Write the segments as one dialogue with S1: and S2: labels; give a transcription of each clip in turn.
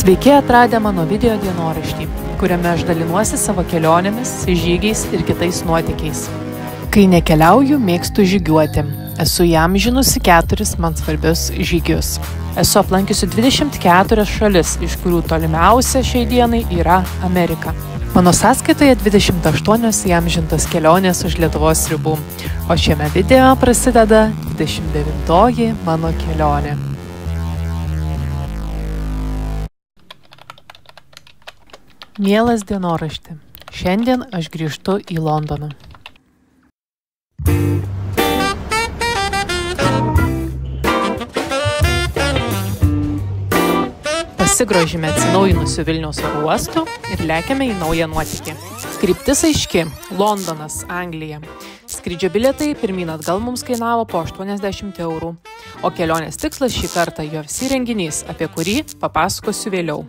S1: Sveiki atradę mano video dienoraštį, kuriame aš dalinuosi savo kelionėmis, žygiais ir kitais nuotykiais. Kai nekeliauju, mėgstu žygiuoti. Esu įamžinusi 4 man svarbius žygius. Esu aplankiusi 24 šalis, iš kurių tolimiausia šiai dienai yra Amerika. Mano sąskaitoje 28 įamžintos kelionės už Lietuvos ribų, o šiame video prasideda 29 mano kelionė. Mielas dienorašti, šiandien aš grįžtu į Londoną. Pasigrožime atsinaujinusiu Vilniaus oro uostu ir lekiame į naują nuotykį. Kryptis aiški – Londonas, Anglija. Skrydžio bilietai pirmyn atgal mums kainavo po 80 €, o kelionės tikslas šį kartą UFC renginys, apie kurį papasakosiu vėliau.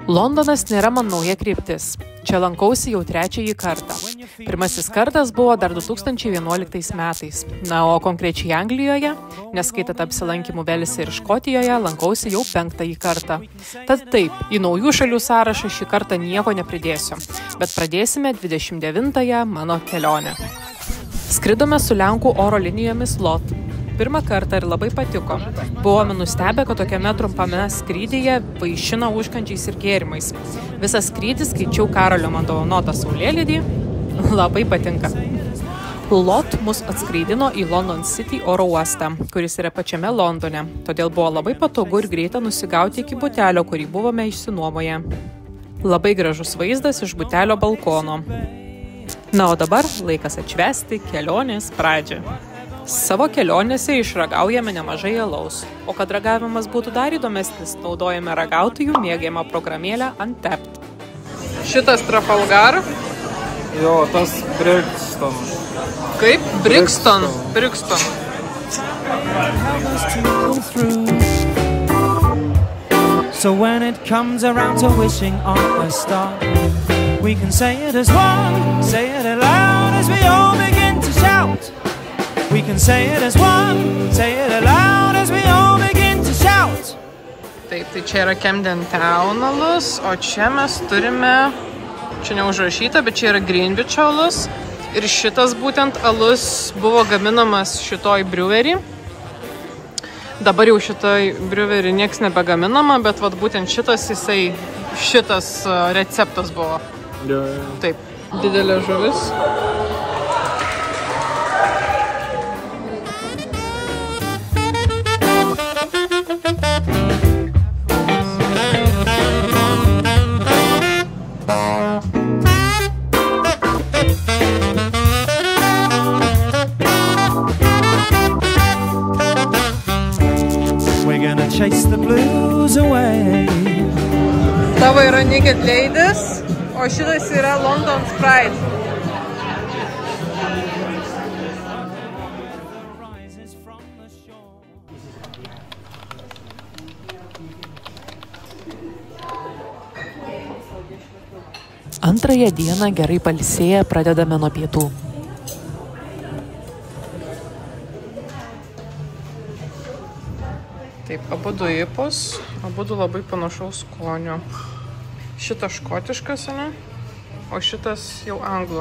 S1: Londonas nėra man nauja kryptis. Čia lankausi jau 3. kartą. Pirmasis kartas buvo dar 2011 metais. Na, o konkrečiai Anglijoje, neskaitant apsilankimų Velse ir Škotijoje, lankausi jau 5. kartą. Tad taip, į naujų šalių sąrašą šį kartą nieko nepridėsiu. Bet pradėsime 29 mano kelionę. Skridome su Lenkų oro linijomis LOT. Pirmą kartą ir labai patiko. Buvome nustebę, kad tokiame trumpame skrydyje vaišina užkandžiais ir gėrimais. Visą skrydį skaičiau Karolio man dovanotą saulėlydį. Labai patinka. LOT mus atskraidino į London City oro uostą, kuris yra pačiame Londone. Todėl buvo labai patogu ir greita nusigauti iki butelio, kurį buvome išsinuomoję. Labai gražus vaizdas iš butelio balkono. Na, o dabar laikas atšvęsti kelionės pradžią. Savo kelionėse išragaujame nemažai alaus, o kad ragavimas būtų dar įdomesnis, naudojame ragautojų mėgiamą programėlę Untapped. Šitas Trafalgar.
S2: Jo, tas Brixton.
S1: Kaip? Brixton. Brixton.
S3: So when it comes around to wishing on a star, we can say it as one, say it aloud as we all begin to shout. We can say it as one, say it aloud as we all begin to shout.
S1: Taip, tai čia yra Camden Town alus, o čia mes turime, čia neužrašyta, bet čia yra Greenwich alus. Ir šitas būtent alus buvo gaminamas šitoj brewery. Dabar jau šitoj brewery nieks nebegaminama, bet vat būtent šitas receptas buvo. Taip, didelė žuvis.
S3: Chase the blues away.
S1: Tavo yra Naked Ladies, o šitas yra London Pride. Antrąją dieną gerai pailsėję pradedame nuo pietų. Taip, abudu IPOS, abudu labai panašaus skonio. Šitas škotiškas, ne? O šitas jau anglų.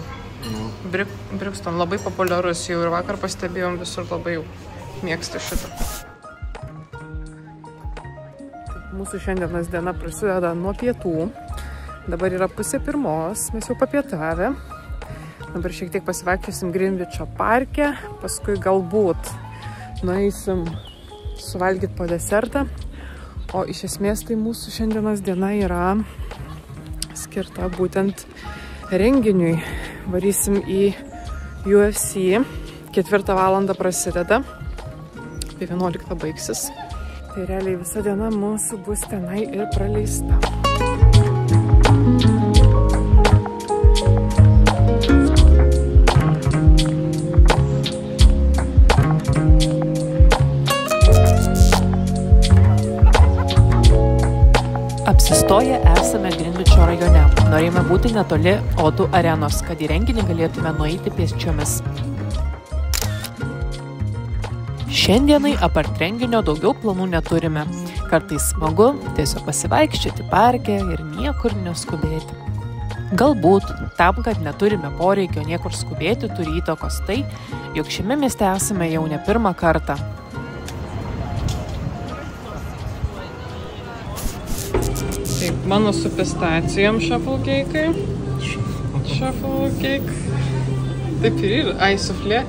S1: Brixton labai populiarus, jau ir vakar pastebėjom, visur labai jau mėgsta šitą. Taip, mūsų šiandienos diena prasideda nuo pietų. Dabar yra 12:30, mes jau papietavę. Dabar šiek tiek pasivaikščiosim Greenwicho parke, paskui galbūt nueisim suvalgyti po desertą, o iš esmės tai mūsų šiandienos diena yra skirta būtent renginiui. Varysim į UFC, 4 valandą prasideda, apie 11 baigsis. Tai realiai visa diena mūsų bus tenai ir praleista. Apsistoję esame Greenwicho rajone. Norėjome būti netoli O2 arenos, kad į renginį galėtume nueiti pėsčiomis. Šiandienai apart renginio daugiau planų neturime. Kartais smagu tiesiog pasivaikščioti parke ir niekur neskubėti. Galbūt tam, kad neturime poreikio niekur skubėti, turi įtakos tai, jog šiame mieste esame jau ne pirmą kartą. Taip, mano su pistacijom shuffle cake'ai. Shuffle cake. Taip ir yra. Ai, suflė.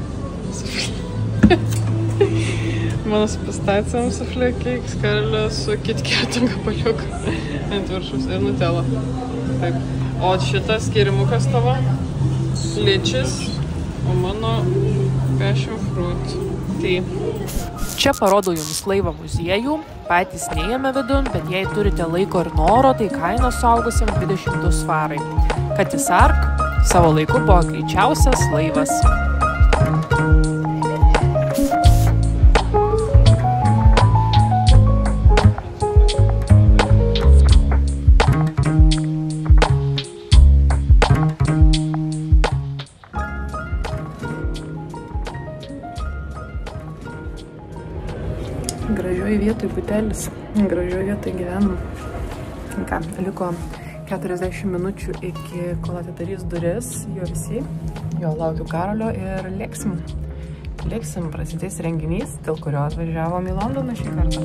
S1: Mano su pistacijom suflė cake, skarlė su KitKatu gabaliuku ant viršus ir Nutella. Taip. O šitas skirimukas tavo ličis, o mano passion fruit. Tai. Čia parodau jums laivą muziejų, patys neėjame vidun, bet jei turite laiko ir noro, tai kainos suaugusiems 22 svarai. Katis Ark savo laiku buvo greičiausias laivas. Gražioj vietoj butelis, gražioj vietoj gyvenam. Ką, liko 40 minučių iki kol atidarys duris, jo visi, jo laukiu Karolio ir lėksim. Lėksim, prasidės renginys, dėl kurio atvažiavom į Londoną šį kartą.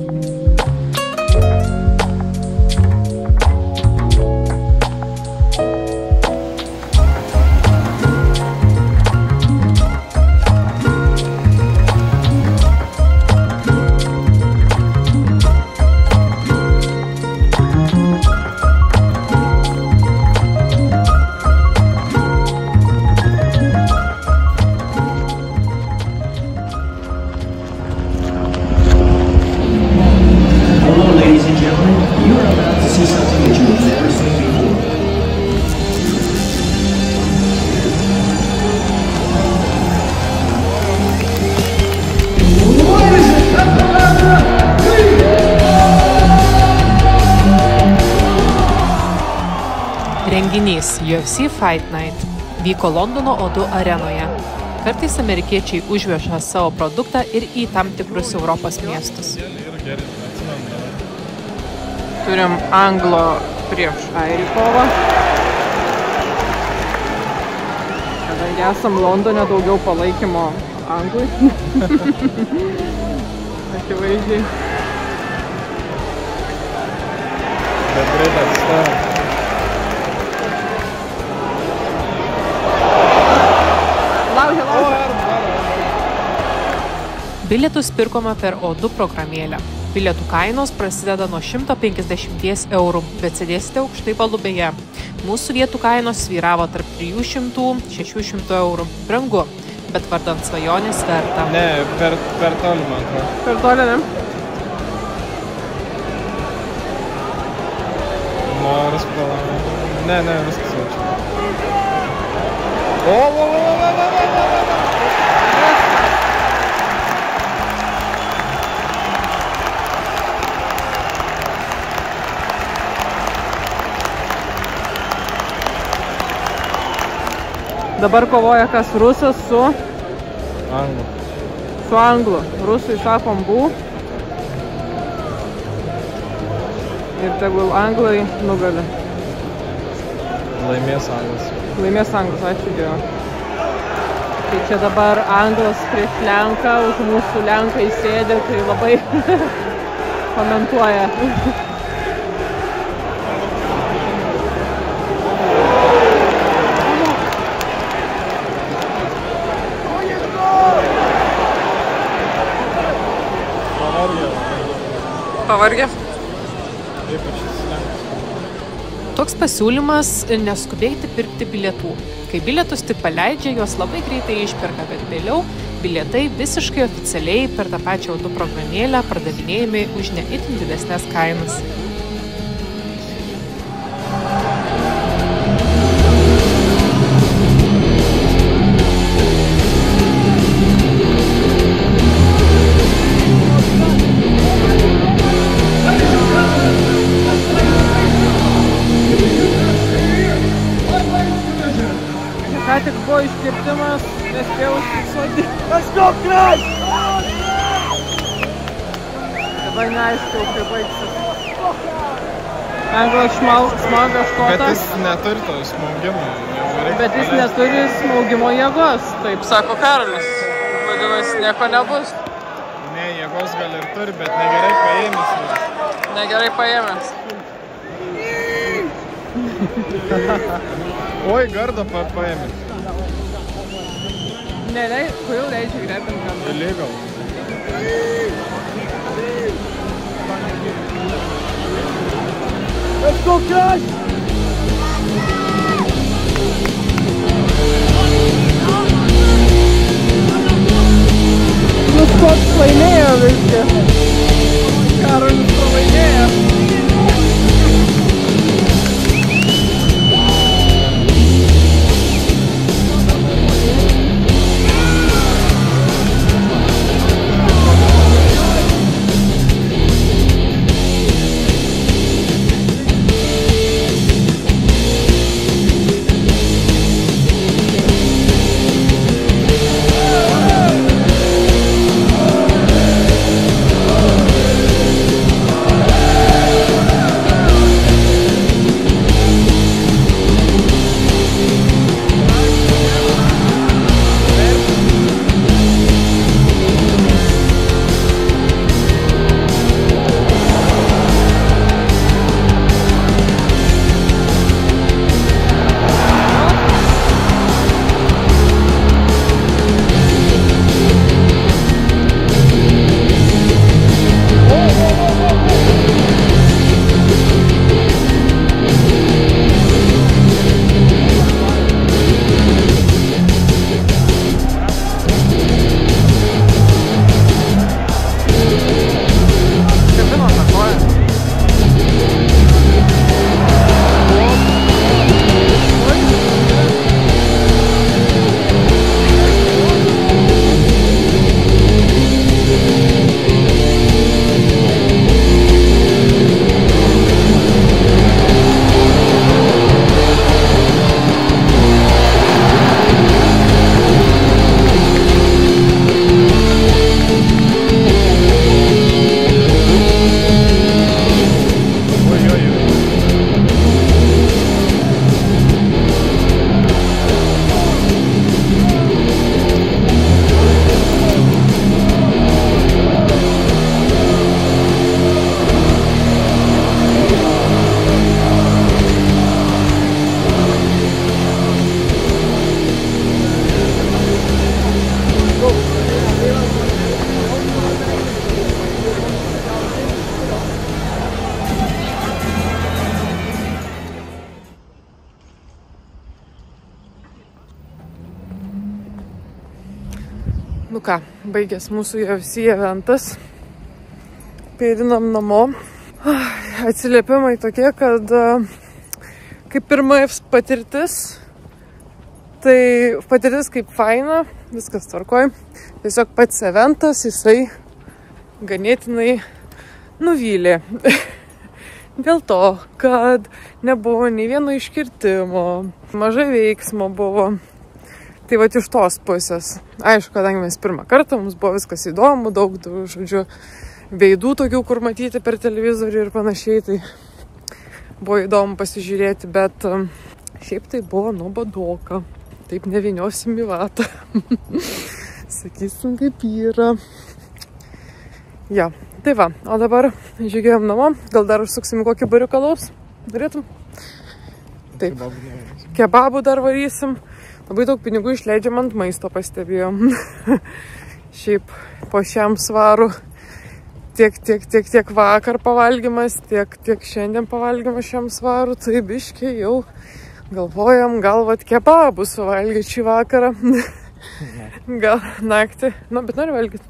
S1: Renginys UFC Fight Night vyko Londono O2 arenoje. Kartais amerikiečiai užveža savo produktą ir į tam tikrus Europos miestus. Turim anglo prieš airį kovą. Kadangi esam Londone, daugiau palaikymo anglui. Akivaizdžiai. Bilietus pirkome per O2 programėlę. Bilietų kainos prasideda nuo 150 eurų, bet sėdėsite aukštai palubėje. Mūsų vietų kainos svyravo tarp 300–600 eurų. Brangu, bet vardant svajonės verta.
S2: Ne, per toli, man atrodo.
S1: Per toli, ne?
S2: Nors palavau. Ne, viskas jaučiu.
S1: Dabar kovoja kas rusas su
S2: anglu.
S1: Su anglu. Rusui sakom bū. Ir tegul anglai nugali.
S2: Laimės anglas.
S1: Laimės anglas, ačiū Dievui. Tai čia dabar anglas prieš Lenką, už mūsų Lenkai sėdė, tai labai komentuoja. Pavargė? Toks pasiūlymas – neskubėti pirkti bilietų. Kai bilietus tik paleidžia, juos labai greitai išperka, bet vėliau bilietai visiškai oficialiai per tą pačią O2 programėlę pardavinėjami už ne itin didesnės kainas. Ką tik buvo iškirtimas, nespėjau užfiksuoti. Let's go, Christ! labai neaišku, kaip baigsis. Jeigu smaga škotas...
S2: Bet jis neturi to smaugimo.
S1: Bet jis neturi smaugimo jėgos, taip sako Karolis. Vadinasi, nieko nebus.
S2: Ne, jėgos gal ir turi, bet negerai paėmęs.
S1: Negerai paėmęs.
S2: Oi, gardo paėmęs.
S1: Ne, kodėl leidžia grepinti gardą?
S2: Illegal.
S3: Let's go, guys!
S1: Skots laimėjo viską. Karolis pralaimėjo. Nu ką, baigės mūsų UFC eventas. Pėdinam namo. Atsiliepimai tokie, kad kaip pirma patirtis, tai patirtis kaip faina, viskas tvarkoj. Tiesiog pats eventas, jisai ganėtinai nuvylė. Dėl to, kad nebuvo nei vieno iškirtimo, mažai veiksmo buvo. Tai va iš tos pusės. Aišku, kadangi mes pirmą kartą, mums buvo viskas įdomu, daug, žodžiu, veidų tokių, kur matyti per televizorių ir panašiai, tai buvo įdomu pasižiūrėti, bet šiaip tai buvo nuobodoka. Taip nevyniosim į vatą. Sakysim, kaip yra. Ja, tai va, o dabar žygiuojam namo, gal dar užsuksim kokį bariuką alaus, norėtum? Taip, kebabų dar varysim. Labai daug pinigų išleidžiam ant maisto, pastebėjom. Šiaip po šiam svaru tiek vakar pavalgymas, tiek šiandien pavalgymas šiam svaru, tai biškiai jau galvojam, gal vat kebabų suvalgyti šį vakarą. Gal naktį. Nu, bet noriu valgyti.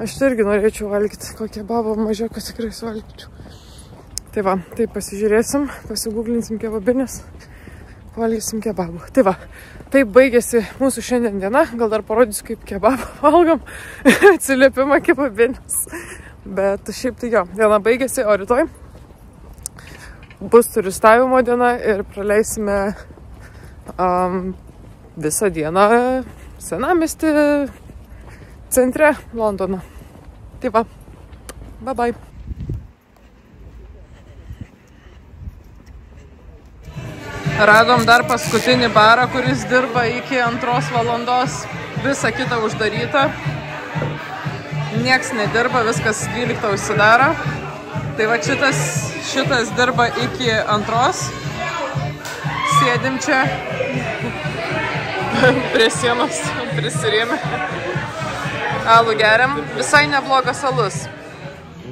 S1: Aš tai irgi norėčiau valgyti. Kokią kebabą mažiau, kad tikrai suvalgyčiau. Tai va, tai pasižiūrėsim, pasigūglinsim kebabinės. Valgysim kebabų. Tai va, taip baigėsi mūsų šiandien diena. Gal dar parodysiu, kaip kebabą valgom. Atsiliepimą kebabinės. Bet šiaip tai jo, diena baigėsi, o rytoj bus turistavimo diena ir praleisime visą dieną senamiesty centre Londono. Tai va, Bye bye. Radom dar paskutinį barą, kuris dirba iki 2 valandos. Visa kita uždaryta. Nieks nedirba, viskas 12 užsidaro. Tai va šitas dirba iki 2. Sėdim čia prie sienos, prisirėmė. Alų geriam. Visai neblogas alus.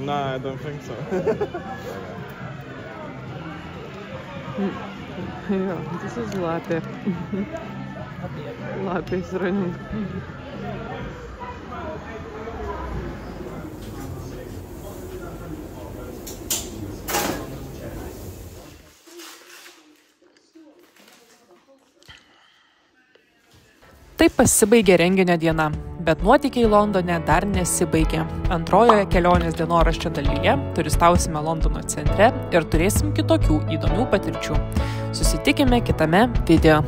S2: No, I don't think so.
S1: Yeah, this is latte. Latte is running. Taip pasibaigė renginio diena, bet nuotykiai Londone dar nesibaigė. Antrojoje kelionės dienoraščio dalyje turistausime Londono centre ir turėsim kitokių įdomių patirčių. Susitikime kitame video.